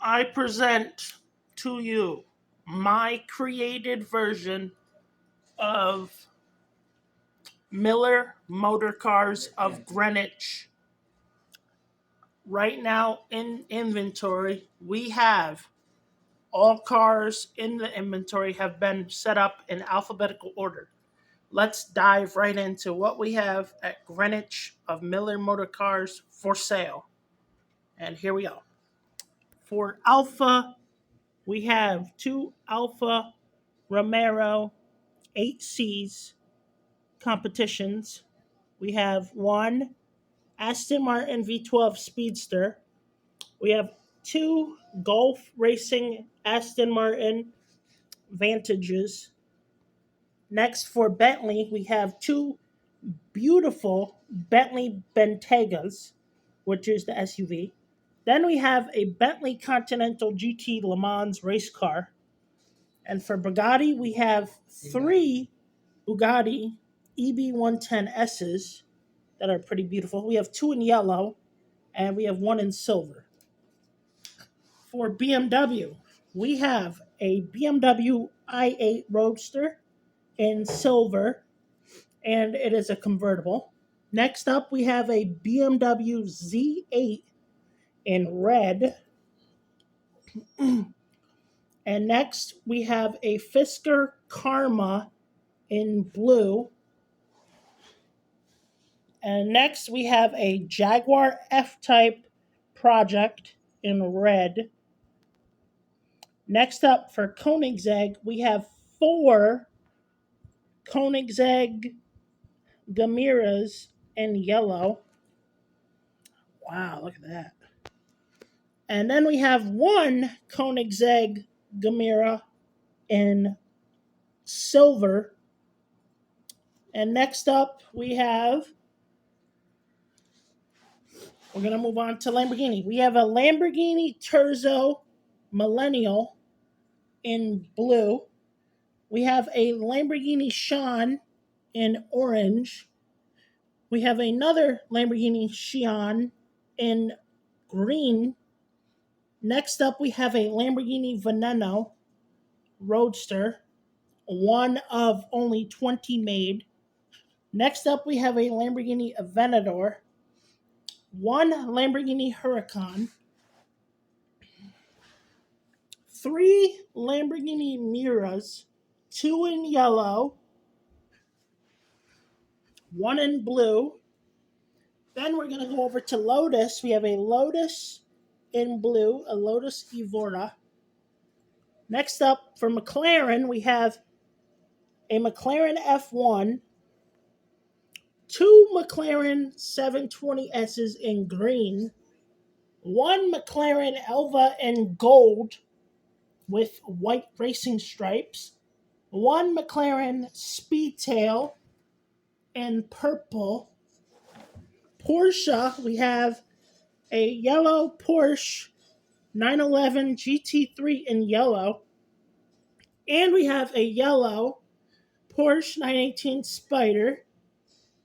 I present to you my created version of Miller Motorcars of Greenwich. Right now in inventory, we have all cars in the inventory have been set up in alphabetical order. Let's dive right into what we have at Greenwich of Miller Motorcars for sale. And here we go. For Alpha, we have two Alpha Romero 8Cs competitions. We have one Aston Martin V12 Speedster. We have two Golf Racing Aston Martin Vantages. Next, for Bentley, we have two beautiful Bentley Bentegas, which is the SUV. Then we have a Bentley Continental GT Le Mans race car. And for Bugatti, we have three Bugatti EB110Ss that are pretty beautiful. We have two in yellow and we have one in silver. For BMW, we have a BMW i8 Roadster in silver and it is a convertible. Next up, we have a BMW Z8 in red. And next, we have a Fisker Karma in blue. And next, we have a Jaguar F-Type Project in red. Next up, for Koenigsegg, we have four Koenigsegg Gamiras in yellow. Wow, look at that. And then we have one Koenigsegg Gamera in silver. And next up, we're going to move on to Lamborghini. We have a Lamborghini Terzo Millennial in blue. We have a Lamborghini Sian in orange. We have another Lamborghini Sian in green. Next up, we have a Lamborghini Veneno Roadster, one of only 20 made. Next up, we have a Lamborghini Aventador, one Lamborghini Huracan, three Lamborghini Miras, two in yellow, one in blue. Then we're going to go over to Lotus. We have a Lotus in blue, a Lotus Evora. Next up, for McLaren, we have a McLaren F1, two McLaren 720Ss in green, one McLaren Elva in gold with white racing stripes, one McLaren Speedtail in purple. Porsche, we have a yellow Porsche 911 GT3 in yellow, and we have a yellow Porsche 918 Spider.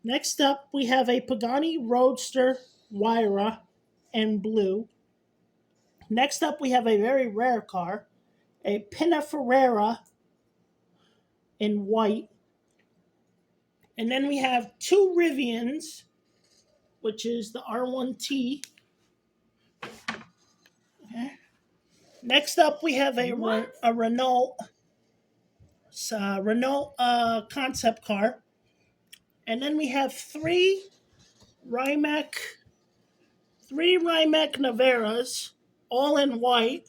Next up, we have a Pagani Roadster Huayra in blue. Next up, we have a very rare car, a Pininfarina in white. And then we have two Rivians, which is the R1T. Okay. Next up, we have a Renault concept car. And then we have three Rimac Naveras, all in white.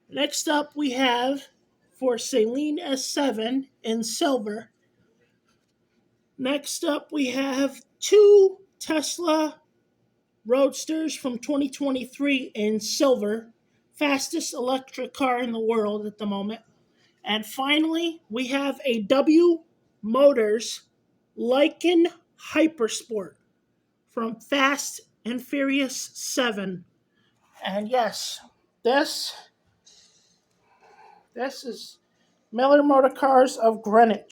Next up, we have for Celine S7 in silver. Next up, we have two Tesla Roadsters from 2023 in silver, fastest electric car in the world at the moment. And finally, we have a W Motors Lycan Hypersport from Fast and Furious 7. And yes, this is Miller Motorcars of Greenwich.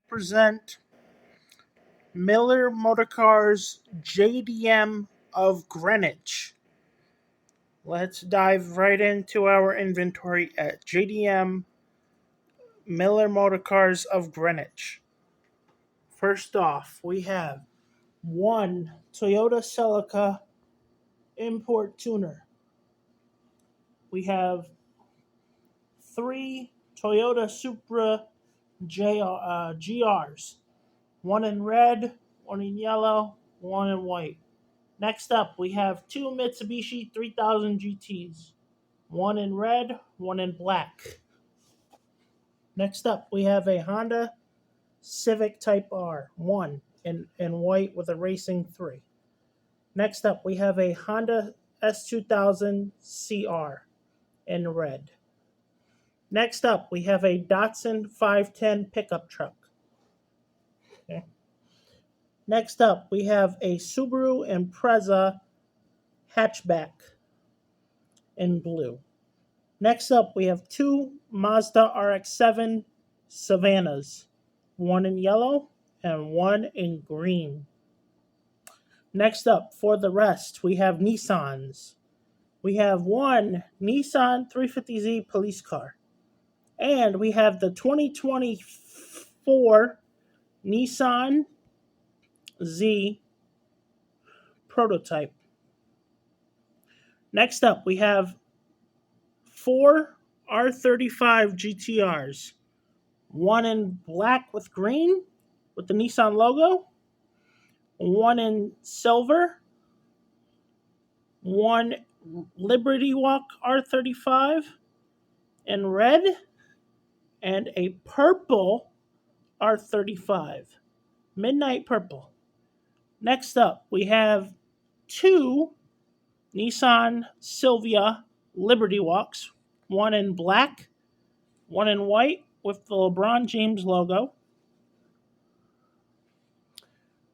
present Miller Motorcars JDM of Greenwich. Let's dive right into our inventory at JDM Miller Motorcars of Greenwich. First off, we have one Toyota Celica import tuner. We have three Toyota Supra GRs, one in red, one in yellow, one in white. Next up, we have two Mitsubishi 3000 GTs, one in red, one in black. Next up, we have a Honda Civic Type R, one in white with a racing 3. Next up, we have a Honda S2000 CR in red. Next up, we have a Datsun 510 pickup truck. Okay. Next up, we have a Subaru Impreza hatchback in blue. Next up, we have two Mazda RX-7 Savannahs, one in yellow and one in green. Next up, for the rest, we have Nissans. We have one Nissan 350Z police car. And we have the 2024 Nissan Z prototype. Next up, we have four R35 GTRs. One in black with green with the Nissan logo. One in silver. One Liberty Walk R35 in red. And a purple R35. Midnight purple. Next up, we have two Nissan Silvia Liberty Walks, one in black, one in white with the LeBron James logo.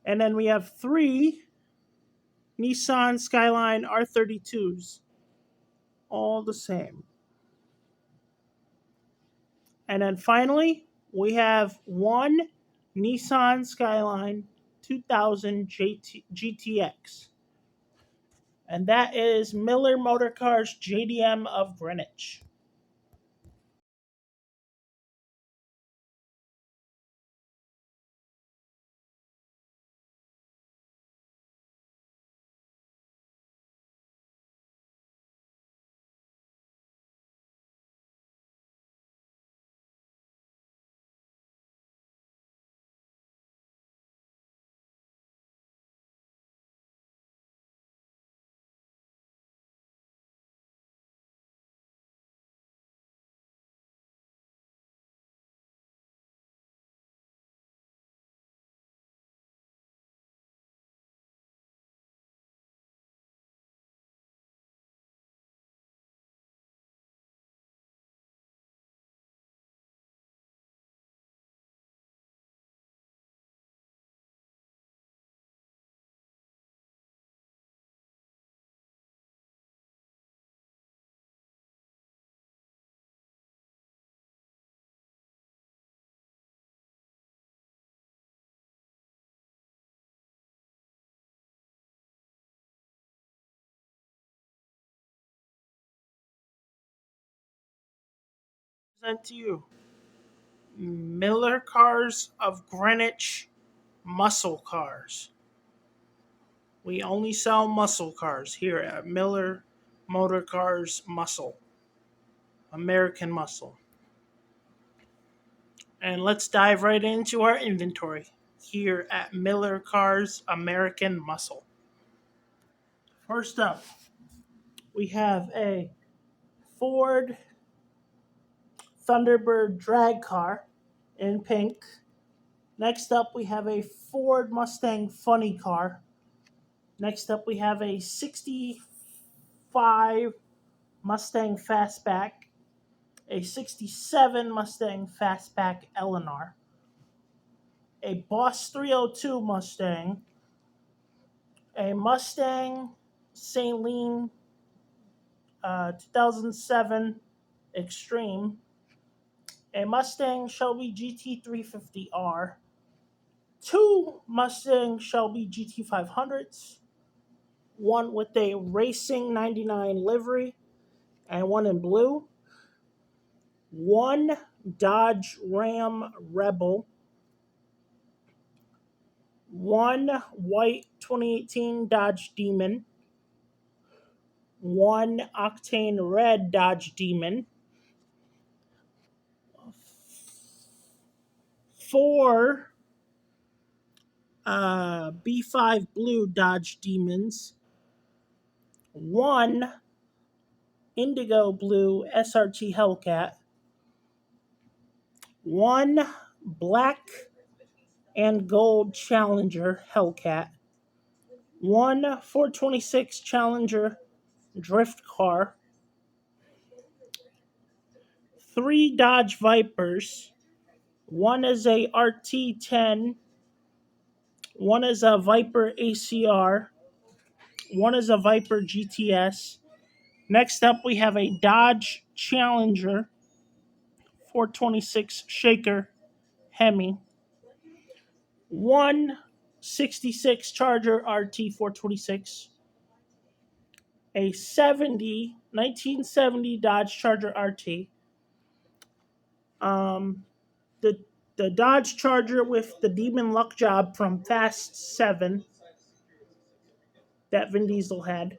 And then we have three Nissan Skyline R32s, all the same. And then finally, we have one Nissan Skyline 2000 GTX. And that is Miller Motorcars JDM of Greenwich. Present to you Miller Cars of Greenwich Muscle Cars. We only sell muscle cars here at Miller Motor Cars Muscle, American Muscle. And let's dive right into our inventory here at Miller Cars American Muscle. First up, we have a Ford Thunderbird drag car in pink. Next up, we have a Ford Mustang funny car. Next up, we have a 65 Mustang Fastback, a 67 Mustang Fastback Eleanor, a Boss 302 Mustang, a Mustang St. Lean 2007 Extreme, a Mustang Shelby GT350R, two Mustang Shelby GT500s, one with a Racing 99 livery and one in blue, one Dodge Ram Rebel, one white 2018 Dodge Demon, one Octane Red Dodge Demon, four B5 Blue Dodge Demons, one Indigo Blue SRT Hellcat, one Black and Gold Challenger Hellcat, one 426 Challenger Drift Car, three Dodge Vipers. One is a RT10, one is a Viper ACR, one is a Viper GTS. Next up, we have a Dodge Challenger 426 Shaker Hemi, one 66 Charger RT 426, a 1970 Dodge Charger RT, um, the Dodge Charger with the Demon Luck Job from Fast 7 that Vin Diesel had,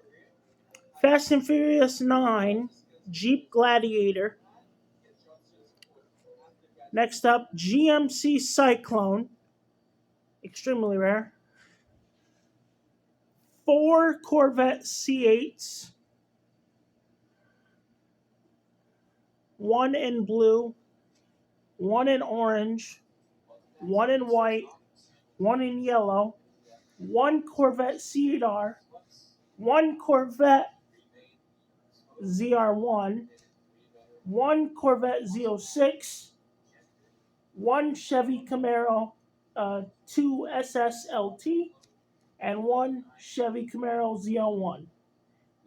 Fast and Furious 9 Jeep Gladiator. Next up, GMC Cyclone, extremely rare. Four Corvette C8s, one in blue, one in orange, one in white, one in yellow, one Corvette C8R, one Corvette ZR1, one Corvette Z06, one Chevy Camaro 2 SSLT, and one Chevy Camaro Z01.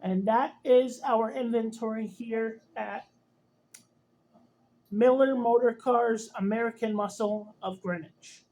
And that is our inventory here at Miller Motorcars American Muscle of Greenwich.